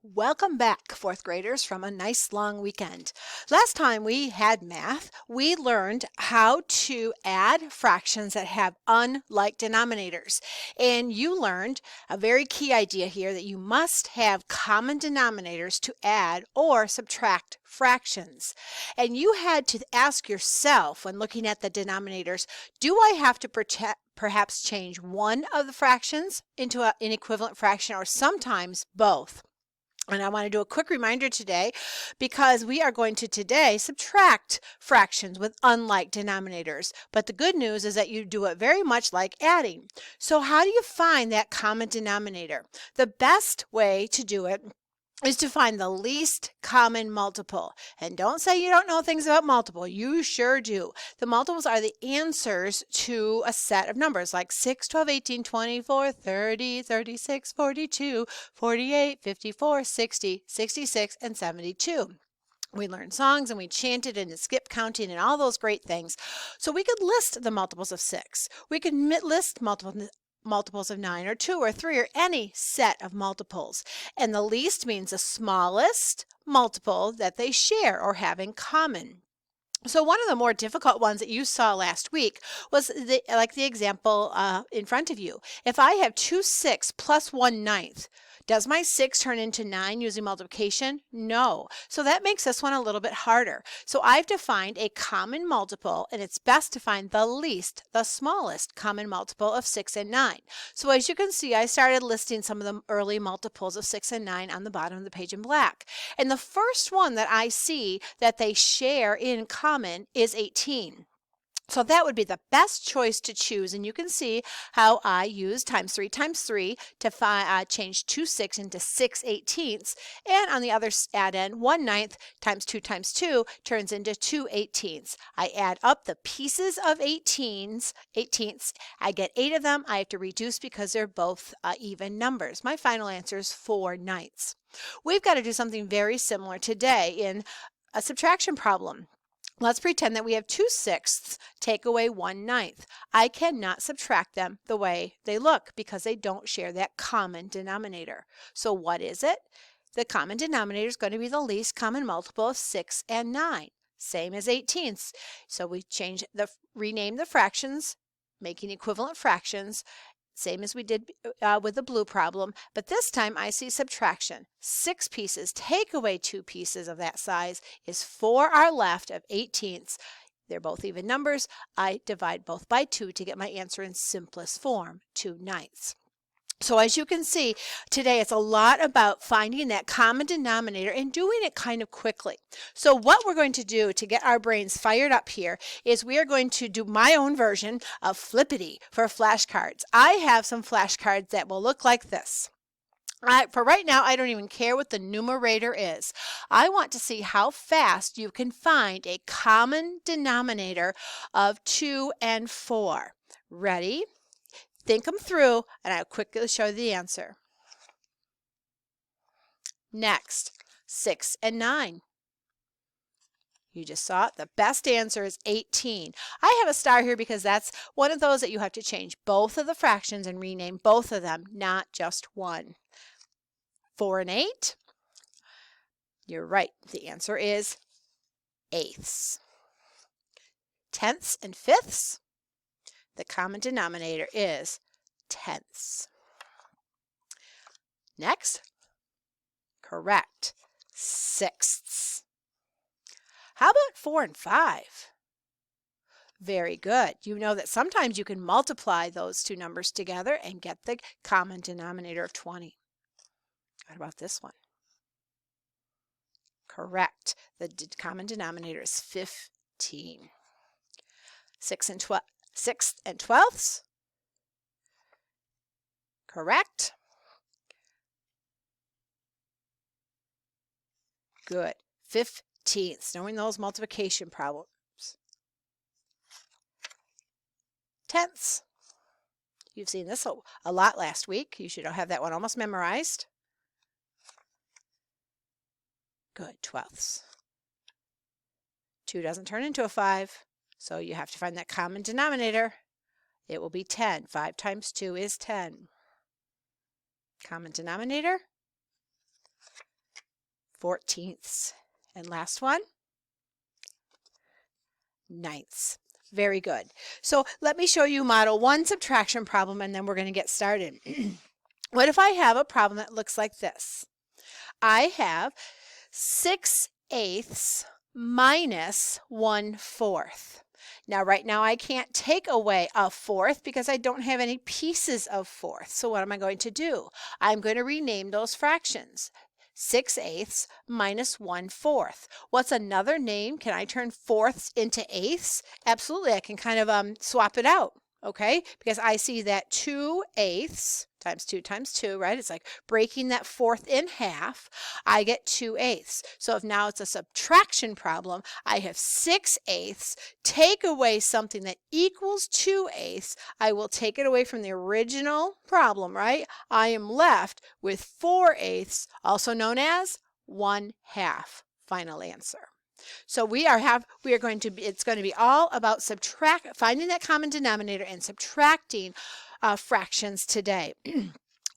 Welcome back, fourth graders, from a nice long weekend. Last time we had math, we learned how to add fractions that have unlike denominators. And you learned a very key idea here that you must have common denominators to add or subtract fractions. And you had to ask yourself when looking at the denominators, do I have to perhaps change one of the fractions into an equivalent fraction, or sometimes both? And I want to do a quick reminder today because we are going to today subtract fractions with unlike denominators. But the good news is that you do it very much like adding. So how do you find that common denominator? The best way to do it is to find the least common multiple. And don't say you don't know things about multiple. You sure do. The multiples are the answers to a set of numbers like 6, 12, 18, 24, 30, 36, 42, 48, 54, 60, 66, and 72. We learned songs and we chanted and skip counting and all those great things. So we could list the multiples of 6. We could list multiples of 9 or 2 or 3 or any set of multiples. And the least means the smallest multiple that they share or have in common. So one of the more difficult ones that you saw last week was the example in front of you. If I have 2 6 plus 1/9, does my 6 turn into 9 using multiplication? No. So that makes this one a little bit harder. So I've defined a common multiple, and it's best to find the smallest common multiple of 6 and 9. So as you can see, I started listing some of the early multiples of 6 and 9 on the bottom of the page in black. And the first one that I see that they share in common is 18. So that would be the best choice to choose, and you can see how I use times 3 times 3 to change 2 6 into 6 18ths, and on the other add end, 1/9 times 2 turns into 2 18ths. I add up the pieces of 18ths, I get 8 of them. I have to reduce because they're both even numbers. My final answer is 4/9. We've got to do something very similar today in a subtraction problem. Let's pretend that we have 2 6ths take away 1/9. I cannot subtract them the way they look because they don't share that common denominator. So what is it? The common denominator is going to be the least common multiple of 6 and 9, same as 18ths. So we rename the fractions, making equivalent fractions, same as we did with the blue problem, but this time I see subtraction. 6 pieces, take away 2 pieces of that size is 4 are left of 18ths. They're both even numbers. I divide both by 2 to get my answer in simplest form, 2/9. So as you can see, today it's a lot about finding that common denominator and doing it kind of quickly. So what we're going to do to get our brains fired up here is we are going to do my own version of Flippity for flashcards. I have some flashcards that will look like this. For right now, I don't even care what the numerator is. I want to see how fast you can find a common denominator of 2 and 4. Ready? Think them through, and I'll quickly show you the answer. Next, 6 and 9. You just saw it. The best answer is 18. I have a star here because that's one of those that you have to change both of the fractions and rename both of them, not just one. 4 and 8. You're right. The answer is 1/8. Tenths and fifths. The common denominator is 10ths. Next, correct, 6ths. How about 4 and 5? Very good. You know that sometimes you can multiply those two numbers together and get the common denominator of 20. What about this one? Correct. The common denominator is 15. 6 and 12ths. Correct. Good. 15ths. Knowing those multiplication problems. Tenths. You've seen this a lot last week. You should have that one almost memorized. Good. 12ths. 2 doesn't turn into a 5, so you have to find that common denominator. It will be 10. 5 times 2 is 10. Common denominator, 14ths. And last one, 9ths. Very good. So let me show you model 1 subtraction problem, and then we're going to get started. What if I have a problem that looks like this? I have 6/8 minus 1/4. Now, right now, I can't take away a fourth because I don't have any pieces of fourth. So what am I going to do? I'm going to rename those fractions. 6/8 minus 1/4. What's another name? Can I turn fourths into eighths? Absolutely, I can kind of swap it out. Okay, because I see that 2/8 times 2 times 2, right? It's like breaking that fourth in half. I get 2/8. So if now it's a subtraction problem, I have 6/8. Take away something that equals 2/8. I will take it away from the original problem, right? I am left with 4/8, also known as 1/2. Final answer. So it's going to be all about finding that common denominator and subtracting fractions today.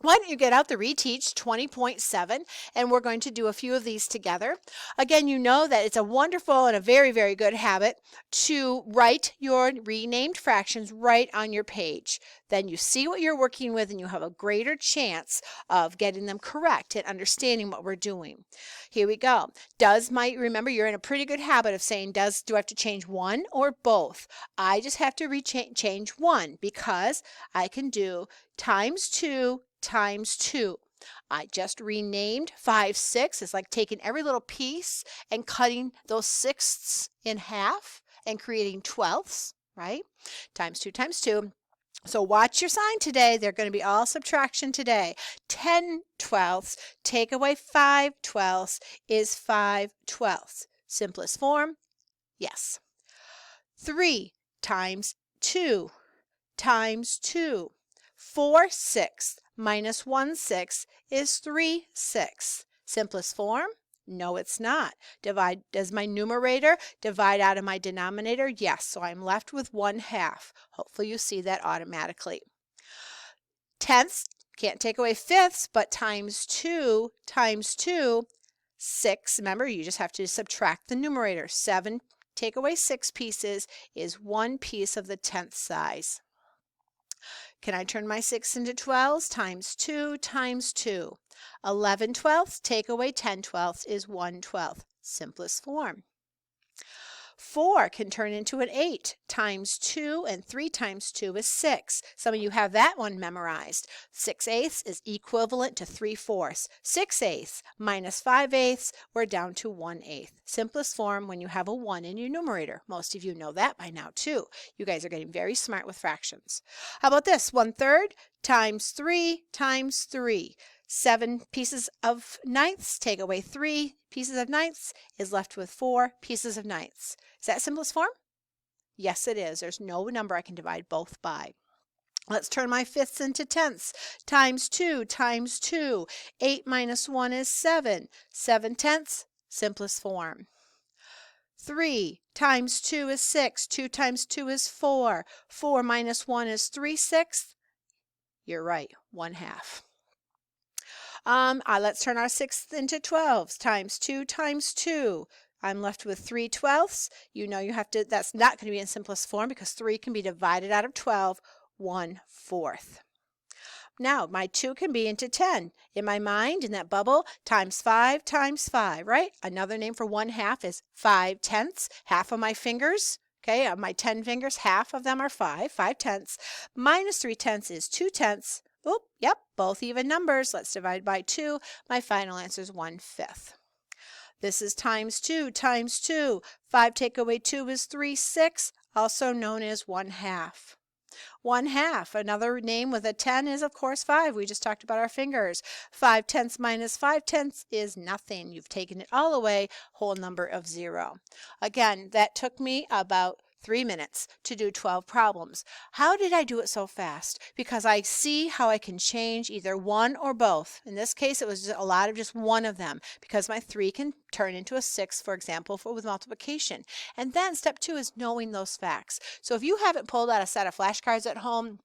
Why don't you get out the Reteach 20.7, and we're going to do a few of these together. Again, you know that it's a wonderful and a very, very good habit to write your renamed fractions right on your page. Then you see what you're working with, and you have a greater chance of getting them correct and understanding what we're doing. Here we go. Remember, you're in a pretty good habit of saying, do I have to change one or both? I just have to change one because I can do times 2 times 2. I just renamed 5/6. It's like taking every little piece and cutting those sixths in half and creating twelfths, right? Times 2 times 2. So watch your sign today. They're going to be all subtraction today. 10/12. Take away 5/12 is 5/12. Simplest form? Yes. 3 times 2 times 2. 4/6 minus 1/6 is 3/6. Simplest form? No, it's not. Does my numerator divide out of my denominator? Yes, so I'm left with 1/2. Hopefully you see that automatically. Tenths, can't take away fifths, but times 2 times 2, 6. Remember, you just have to subtract the numerator. 7, take away 6 pieces is 1 piece of the 10th size. Can I turn my 6 into 12s? Times 2 times 2. 11/12, take away 10/12 is 1/12. Simplest form. 4 can turn into an 8 times 2, and 3 times 2 is 6. Some of you have that one memorized. 6/8 is equivalent to 3/4. 6/8 minus 5/8, we're down to 1/8. Simplest form when you have a 1 in your numerator. Most of you know that by now too. You guys are getting very smart with fractions. How about this? 1/3 times 3 times 3. 7 pieces of ninths, take away 3 pieces of ninths, is left with 4 pieces of ninths. Is that simplest form? Yes, it is. There's no number I can divide both by. Let's turn my fifths into tenths. Times 2 times 2. 8 minus 1 is 7. 7/10, simplest form. 3 times 2 is 6. 2 times 2 is 4. 4 minus 1 is 3/6. You're right, 1/2. Let's turn our sixths into 12s. Times 2 times 2. I'm left with 3/12. You know you have to, that's not going to be in simplest form because 3 can be divided out of 12, 1/4. Now, my 2 can be into 10. In my mind, in that bubble, times 5 times 5, right? Another name for 1/2 is 5/10. Half of my fingers, okay, of my 10 fingers, half of them are 5/10. Minus 3/10 is 2/10. Oop, yep, both even numbers. Let's divide by 2. My final answer is 1/5. This is times 2 times 2. 5 take away 2 is 3/6, also known as 1/2. 1/2, another name with a 10 is, of course, 5. We just talked about our fingers. 5/10 minus 5/10 is nothing. You've taken it all away, whole number of 0. Again, that took me about 3 minutes to do 12 problems. How did I do it so fast? Because I see how I can change either one or both. In this case, it was a lot of just one of them because my 3 can turn into a 6, for example, with multiplication. And then step 2 is knowing those facts. So if you haven't pulled out a set of flashcards at home,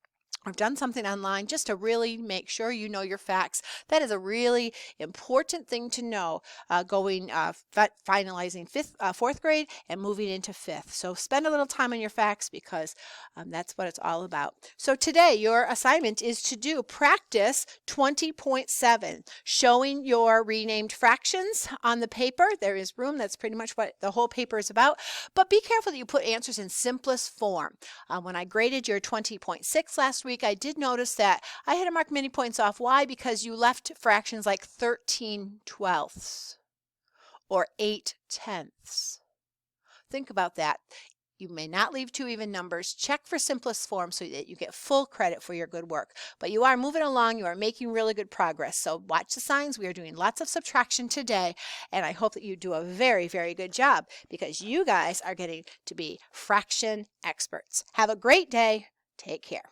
I've done something online just to really make sure you know your facts. That is a really important thing to know going finalizing fourth grade and moving into fifth. So spend a little time on your facts because that's what it's all about. So today your assignment is to do practice 20.7, showing your renamed fractions on the paper. There is room. That's pretty much what the whole paper is about. But be careful that you put answers in simplest form. When I graded your 20.6 last week, I did notice that I had to mark many points off. Why? Because you left fractions like 13/12 or 8/10. Think about that. You may not leave two even numbers. Check for simplest form so that you get full credit for your good work. But you are moving along. You are making really good progress. So watch the signs. We are doing lots of subtraction today. And I hope that you do a very, very good job because you guys are getting to be fraction experts. Have a great day. Take care.